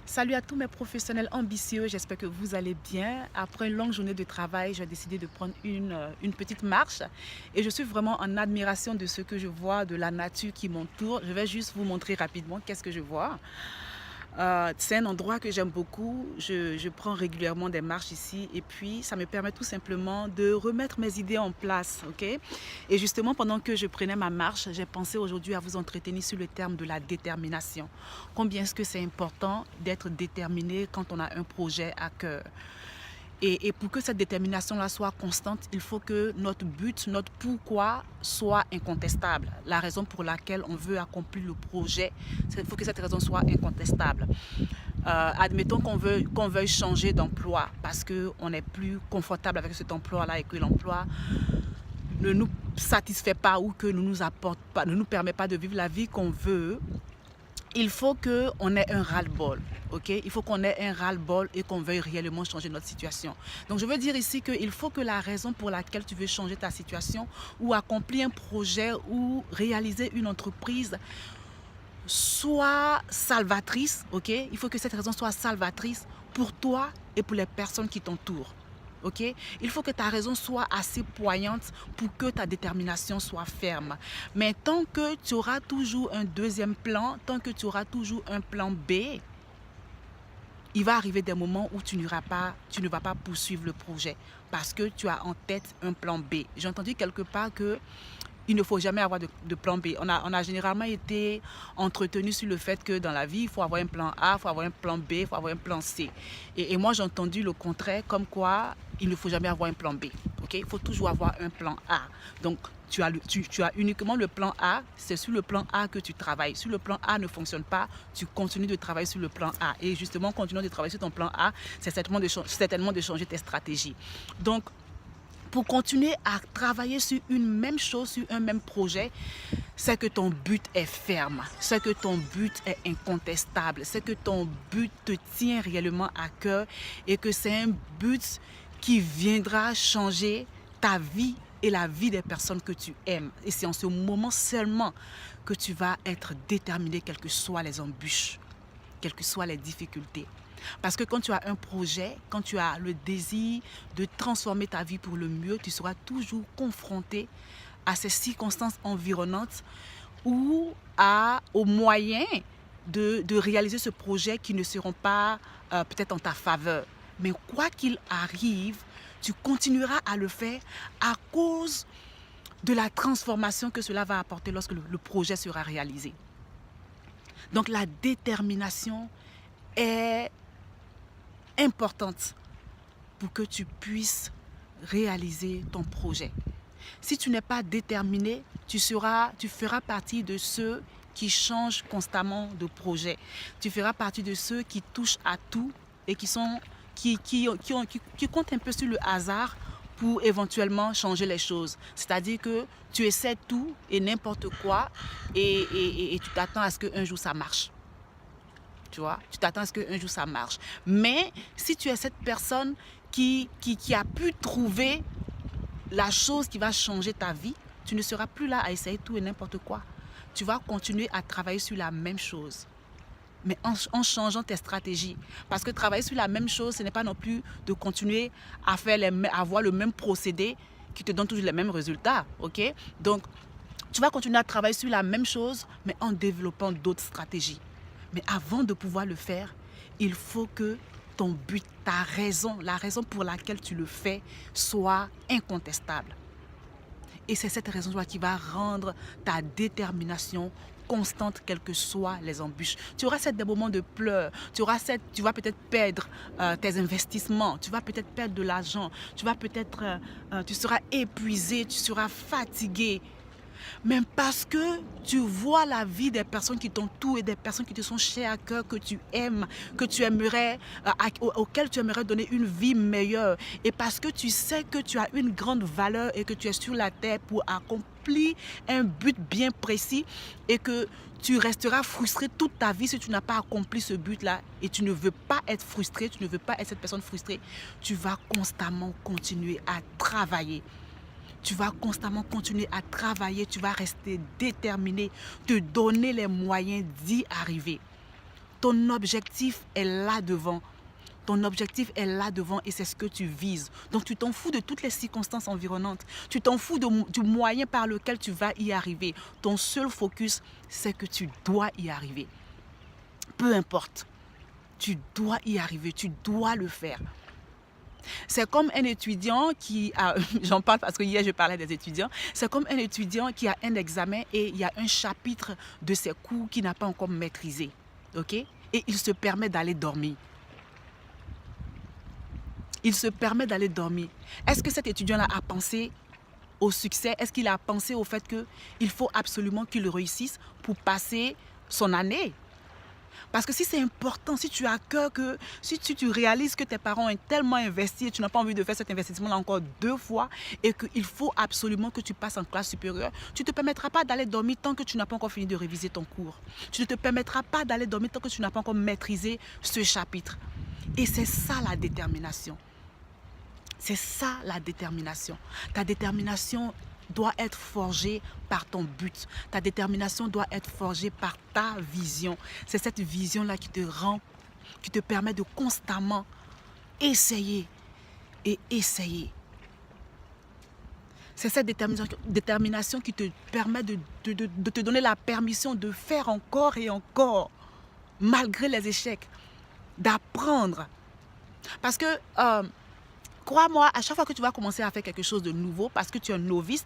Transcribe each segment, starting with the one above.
Salut à tous mes professionnels ambitieux, j'espère que vous allez bien. Après une longue journée de travail, j'ai décidé de prendre une petite marche et je suis vraiment en admiration de ce que je vois, de la nature qui m'entoure. Je vais juste vous montrer rapidement qu'est-ce que je vois. C'est un endroit que j'aime beaucoup. Je prends régulièrement des marches ici et puis ça me permet tout simplement de remettre mes idées en place. Ok. Et justement, pendant que je prenais ma marche, j'ai pensé aujourd'hui à vous entretenir sur le terme de la détermination. Combien est-ce que c'est important d'être déterminé quand on a un projet à cœur. Et pour que cette détermination-là soit constante, il faut que notre but, notre pourquoi soit incontestable. La raison pour laquelle on veut accomplir le projet, il faut que cette raison soit incontestable. Admettons qu'on veuille changer d'emploi parce qu'on n'est plus confortable avec cet emploi-là et que l'emploi ne nous satisfait pas ou que ne nous apporte pas, ne nous permet pas de vivre la vie qu'on veut. Il faut qu'on ait un ras-le-bol, ok? Il faut qu'on ait un ras-le-bol et qu'on veuille réellement changer notre situation. Donc, je veux dire ici qu'il faut que la raison pour laquelle tu veux changer ta situation ou accomplir un projet ou réaliser une entreprise soit salvatrice, ok? Il faut que cette raison soit salvatrice pour toi et pour les personnes qui t'entourent. Okay? Il faut que ta raison soit assez poignante pour que ta détermination soit ferme. Mais tant que tu auras toujours un deuxième plan, tant que tu auras toujours un plan B, il va arriver des moments où tu ne vas pas poursuivre le projet parce que tu as en tête un plan B. J'ai entendu quelque part que il ne faut jamais avoir de plan B. On a généralement été entretenu sur le fait que dans la vie, il faut avoir un plan A, il faut avoir un plan B, il faut avoir un plan C. Et moi, j'ai entendu le contraire, comme quoi il ne faut jamais avoir un plan B. Okay? Il faut toujours avoir un plan A. Donc, tu as uniquement le plan A, c'est sur le plan A que tu travailles. Si le plan A ne fonctionne pas, tu continues de travailler sur le plan A. Et justement, continuant de travailler sur ton plan A, c'est certainement de changer tes stratégies. Donc, pour continuer à travailler sur une même chose, sur un même projet, c'est que ton but est ferme, c'est que ton but est incontestable, c'est que ton but te tient réellement à cœur et que c'est un but qui viendra changer ta vie et la vie des personnes que tu aimes. Et c'est en ce moment seulement que tu vas être déterminé, quelles que soient les embûches, quelles que soient les difficultés. Parce que quand tu as un projet, quand tu as le désir de transformer ta vie pour le mieux, tu seras toujours confronté à ces circonstances environnantes ou aux moyens de réaliser ce projet qui ne seront pas peut-être en ta faveur. Mais quoi qu'il arrive, tu continueras à le faire à cause de la transformation que cela va apporter lorsque le projet sera réalisé. Donc la détermination est importante pour que tu puisses réaliser ton projet. Si tu n'es pas déterminé, tu feras partie de ceux qui changent constamment de projet. Tu feras partie de ceux qui touchent à tout et qui comptent un peu sur le hasard pour éventuellement changer les choses. C'est-à-dire que tu essaies tout et n'importe quoi et tu t'attends à ce qu'un jour ça marche. Tu vois, tu t'attends à ce qu'un jour ça marche. Mais si tu es cette personne qui a pu trouver la chose qui va changer ta vie, tu ne seras plus là à essayer tout et n'importe quoi. Tu vas continuer à travailler sur la même chose, mais en changeant tes stratégies. Parce que travailler sur la même chose, ce n'est pas non plus de continuer à avoir le même procédé qui te donne toujours les mêmes résultats. Okay? Donc, tu vas continuer à travailler sur la même chose, mais en développant d'autres stratégies. Mais avant de pouvoir le faire, il faut que ton but, ta raison, la raison pour laquelle tu le fais soit incontestable. Et c'est cette raison qui va rendre ta détermination constante, quelles que soient les embûches. Tu auras des moments de pleurs, tu vas peut-être perdre tes investissements, tu vas peut-être perdre de l'argent, tu seras épuisé, tu seras fatigué. Mais parce que tu vois la vie des personnes qui t'entourent et des personnes qui te sont chères à cœur, que tu aimes, auxquelles tu aimerais donner une vie meilleure. Et parce que tu sais que tu as une grande valeur et que tu es sur la terre pour accomplir un but bien précis et que tu resteras frustré toute ta vie si tu n'as pas accompli ce but-là et tu ne veux pas être frustré, tu ne veux pas être cette personne frustrée, tu vas constamment continuer à travailler. Tu vas constamment continuer à travailler, tu vas rester déterminé, te donner les moyens d'y arriver. Ton objectif est là devant. Ton objectif est là devant et c'est ce que tu vises. Donc tu t'en fous de toutes les circonstances environnantes. Tu t'en fous du moyen par lequel tu vas y arriver. Ton seul focus, c'est que tu dois y arriver. Peu importe. Tu dois y arriver. Tu dois le faire. C'est comme un étudiant qui a, j'en parle parce que hier je parlais des étudiants, c'est comme un étudiant qui a un examen et il y a un chapitre de ses cours qu'il n'a pas encore maîtrisé. Ok? Et il se permet d'aller dormir. Il se permet d'aller dormir. Est-ce que cet étudiant-là a pensé au succès? Est-ce qu'il a pensé au fait qu'il faut absolument qu'il réussisse pour passer son année? Parce que si c'est important, si tu as à cœur que, si tu réalises que tes parents ont tellement investi et tu n'as pas envie de faire cet investissement-là encore 2 fois et qu'il faut absolument que tu passes en classe supérieure, tu ne te permettras pas d'aller dormir tant que tu n'as pas encore fini de réviser ton cours. Tu ne te permettras pas d'aller dormir tant que tu n'as pas encore maîtrisé ce chapitre. Et c'est ça la détermination. C'est ça la détermination. Ta détermination doit être forgée par ton but. Ta détermination doit être forgée par ta vision. C'est cette vision-là qui te permet de constamment essayer et essayer. C'est cette détermination qui te permet de te donner la permission de faire encore et encore, malgré les échecs, d'apprendre. Parce que crois-moi, à chaque fois que tu vas commencer à faire quelque chose de nouveau, parce que tu es un novice,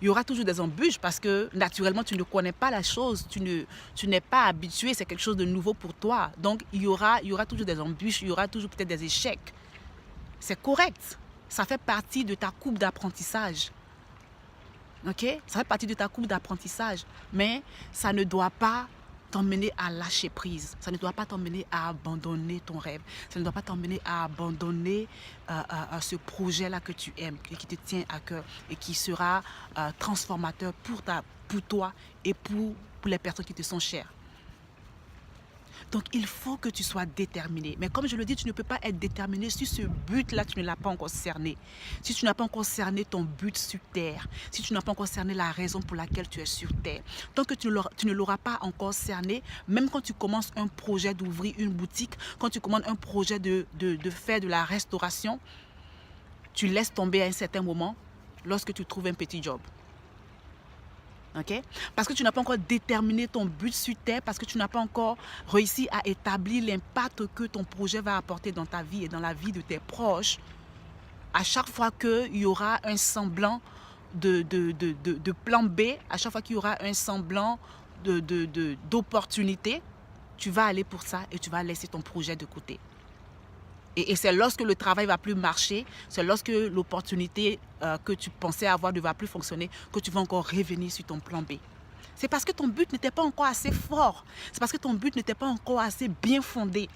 il y aura toujours des embûches parce que naturellement, tu ne connais pas la chose, tu n'es pas habitué, c'est quelque chose de nouveau pour toi. Donc, il y aura toujours des embûches, il y aura toujours peut-être des échecs. C'est correct. Ça fait partie de ta courbe d'apprentissage. Ok? Ça fait partie de ta courbe d'apprentissage. Mais ça ne doit pas t'emmener à lâcher prise. Ça ne doit pas t'emmener à abandonner ton rêve. Ça ne doit pas t'emmener à abandonner ce projet-là que tu aimes et qui te tient à cœur et qui sera transformateur pour toi et pour les personnes qui te sont chères. Donc, il faut que tu sois déterminé. Mais comme je le dis, tu ne peux pas être déterminé si ce but-là, tu ne l'as pas encore cerné. Si tu n'as pas encore cerné ton but sur Terre. Si tu n'as pas encore cerné la raison pour laquelle tu es sur Terre. Tant que tu ne l'auras pas encore cerné, même quand tu commences un projet d'ouvrir une boutique, quand tu commences un projet de faire de la restauration, tu laisses tomber à un certain moment lorsque tu trouves un petit job. Okay? Parce que tu n'as pas encore déterminé ton but sur Terre, parce que tu n'as pas encore réussi à établir l'impact que ton projet va apporter dans ta vie et dans la vie de tes proches. À chaque fois qu'il y aura un semblant de plan B, à chaque fois qu'il y aura un semblant d'opportunité, tu vas aller pour ça et tu vas laisser ton projet de côté. Et c'est lorsque le travail ne va plus marcher, c'est lorsque l'opportunité que tu pensais avoir ne va plus fonctionner, que tu vas encore revenir sur ton plan B. C'est parce que ton but n'était pas encore assez fort. C'est parce que ton but n'était pas encore assez bien fondé.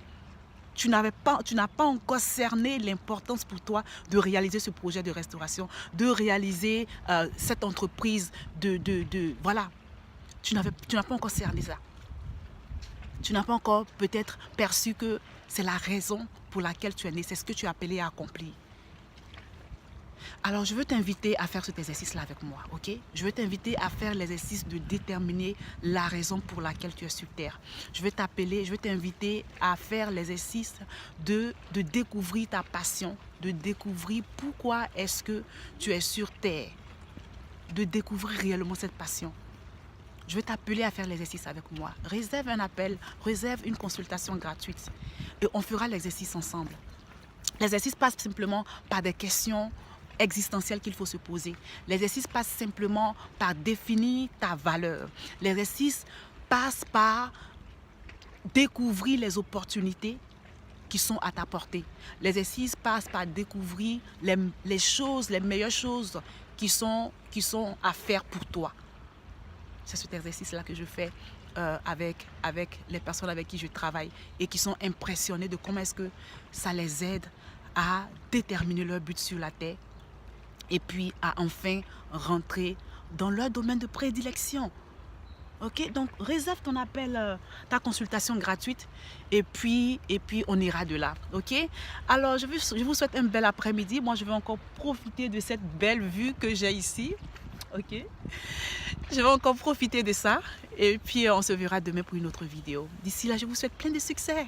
Tu n'as pas encore cerné l'importance pour toi de réaliser ce projet de restauration, de réaliser cette entreprise voilà. Tu n'as pas encore cerné ça. Tu n'as pas encore peut-être perçu que c'est la raison pour laquelle tu es né. C'est ce que tu es appelé à accomplir. Alors, je veux t'inviter à faire cet exercice-là avec moi, ok? Je veux t'inviter à faire l'exercice de déterminer la raison pour laquelle tu es sur Terre. Je veux t'inviter à faire l'exercice de découvrir ta passion, de découvrir pourquoi est-ce que tu es sur Terre, de découvrir réellement cette passion. Je vais t'appeler à faire l'exercice avec moi. Réserve un appel, réserve une consultation gratuite et on fera l'exercice ensemble. L'exercice passe simplement par des questions existentielles qu'il faut se poser. L'exercice passe simplement par définir ta valeur. L'exercice passe par découvrir les opportunités qui sont à ta portée. L'exercice passe par découvrir les choses, les meilleures choses qui sont à faire pour toi. C'est cet exercice-là que je fais avec les personnes avec qui je travaille et qui sont impressionnées de comment est-ce que ça les aide à déterminer leur but sur la Terre et puis à enfin rentrer dans leur domaine de prédilection. Ok, donc réserve ton appel, ta consultation gratuite et puis on ira de là. Ok, alors je vous souhaite un bel après-midi. Moi, je vais encore profiter de cette belle vue que j'ai ici. Ok? Je vais encore profiter de ça et puis on se verra demain pour une autre vidéo. D'ici là, je vous souhaite plein de succès.